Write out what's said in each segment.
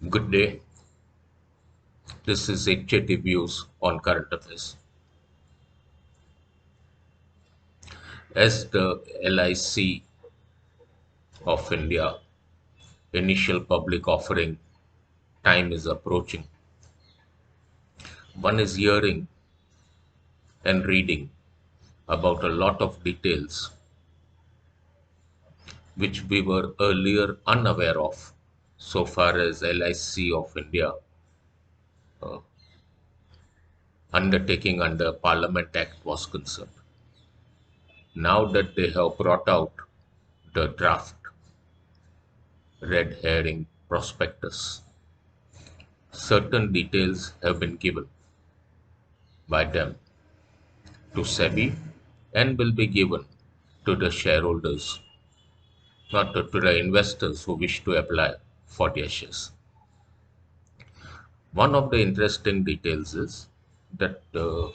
Good day. This is HJT Views on current affairs. As the LIC of India initial public offering time is approaching, one is hearing and reading about a lot of details which we were earlier unaware of so far as LIC of India uh, undertaking under Parliament Act was concerned. Now that they have brought out the draft red herring prospectus, certain details have been given by them to SEBI and will be given to the shareholders, not to the investors who wish to apply for their shares. One of the interesting details is that the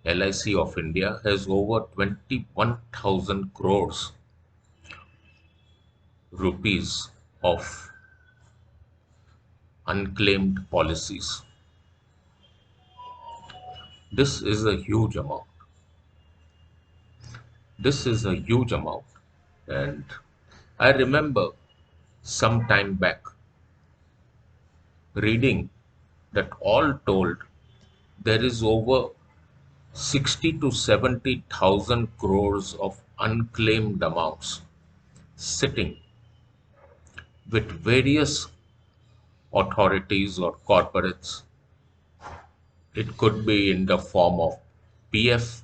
LIC of India has over 21,000 crores rupees of unclaimed policies. This is a huge amount. This is a huge amount. And I remember some time back reading that all told there is over 60 to 70,000 crores of unclaimed amounts sitting with various authorities or corporates. It could be in the form of PF,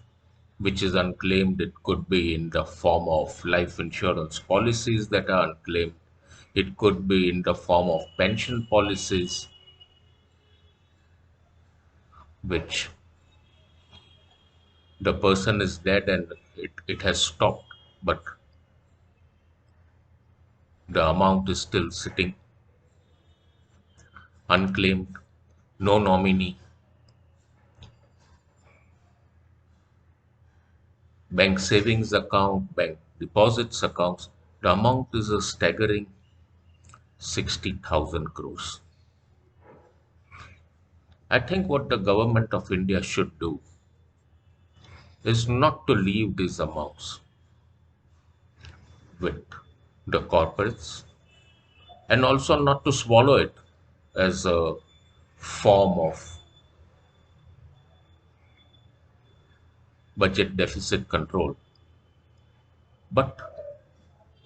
which is unclaimed. It could be in the form of life insurance policies that are unclaimed. It could be in the form of pension policies, which the person is dead and it has stopped, but the amount is still sitting unclaimed, no nominee. Bank savings account, bank deposits accounts, the amount is a staggering 60,000 crores. I think what the government of India should do is not to leave these amounts with the corporates and also not to swallow it as a form of budget deficit control, but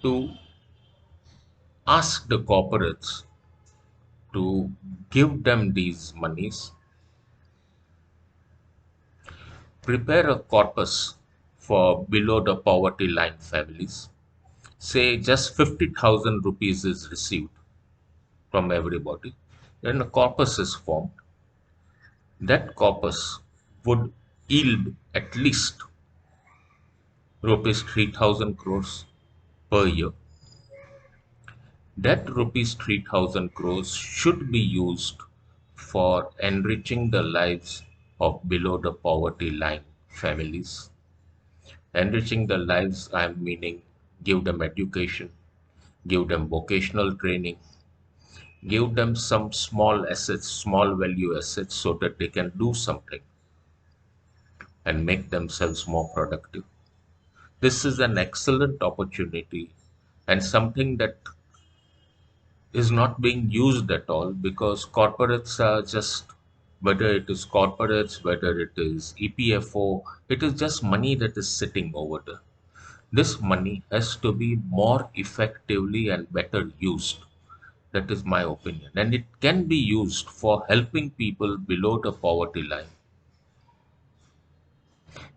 to ask the corporates to give them these monies, prepare a corpus for below the poverty line families. Say just 50,000 rupees is received from everybody, then a corpus is formed. That corpus would yield at least rupees 3,000 crores per year. That rupees 3,000 crores should be used for enriching the lives of below the poverty line families. Enriching the lives, I'm meaning give them education, give them vocational training, give them some small assets, small value assets so that they can do something and make themselves more productive. This is an excellent opportunity and something that is not being used at all because corporates are just, whether it is corporates, whether it is EPFO, it is just money that is sitting over there. This money has to be more effectively and better used. That is my opinion. And it can be used for helping people below the poverty line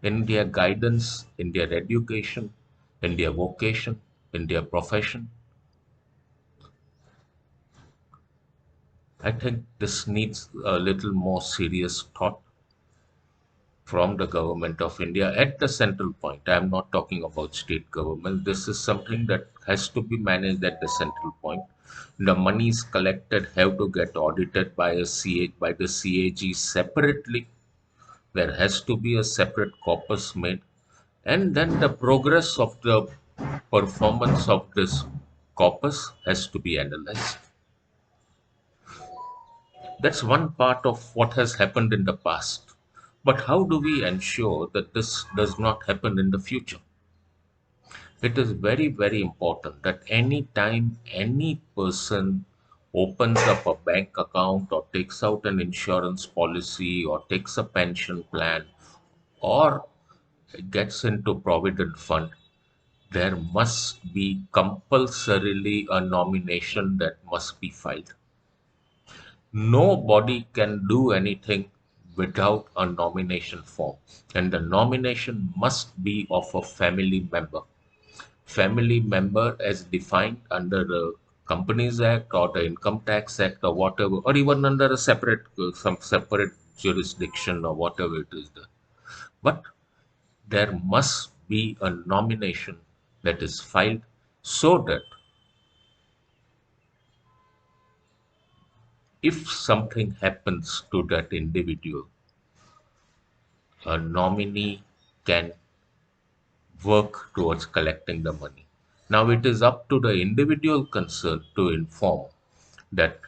in their guidance, in their education, in their vocation, in their profession. I think this needs a little more serious thought from the government of India at the central point. I am not talking about state government. This is something that has to be managed at the central point. The monies collected have to get audited by by the CAG separately. There has to be a separate corpus made, and then the progress of the performance of this corpus has to be analyzed. That's one part of what has happened in the past. But how do we ensure that this does not happen in the future? It is very, very important that any time any person opens up a bank account or takes out an insurance policy or takes a pension plan or gets into provident fund, there must be compulsorily a nomination that must be filed. Nobody can do anything without a nomination form, and the nomination must be of a family member. Family member as defined under the Companies Act or the Income Tax Act or whatever, or even under a separate some separate jurisdiction or whatever it is there. But there must be a nomination that is filed so that if something happens to that individual, a nominee can work towards collecting the money. Now it is up to the individual concerned to inform that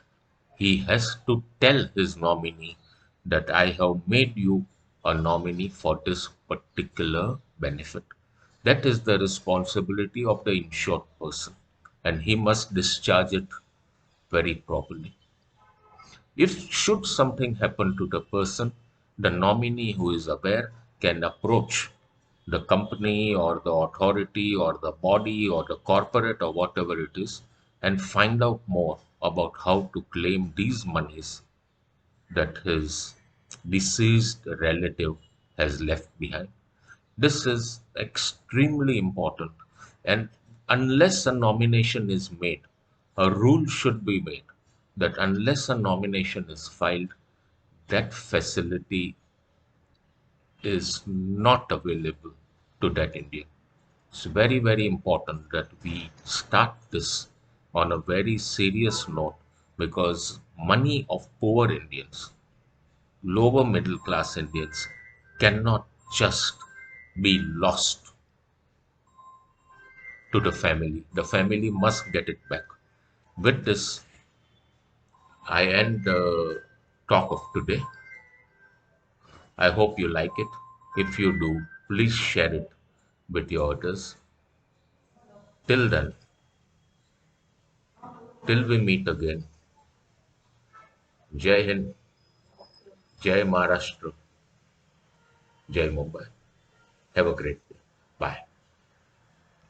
he has to tell his nominee that I have made you a nominee for this particular benefit. That is the responsibility of the insured person, and he must discharge it very properly. If should something happen to the person, the nominee who is aware can approach the company or the authority or the body or the corporate or whatever it is and find out more about how to claim these monies that his deceased relative has left behind. This is extremely important, and unless a nomination is made, a rule should be made that unless a nomination is filed, that facility is not available to that Indian. It's very, very important that we start this on a very serious note because money of poor Indians, lower middle class Indians, cannot just be lost to the family. The family must get it back. With this, I end the talk of today. I hope you like it. If you do, please share it with your others. Till then, till we meet again, Jai Hind, Jai Maharashtra, Jai Mumbai. Have a great day. Bye.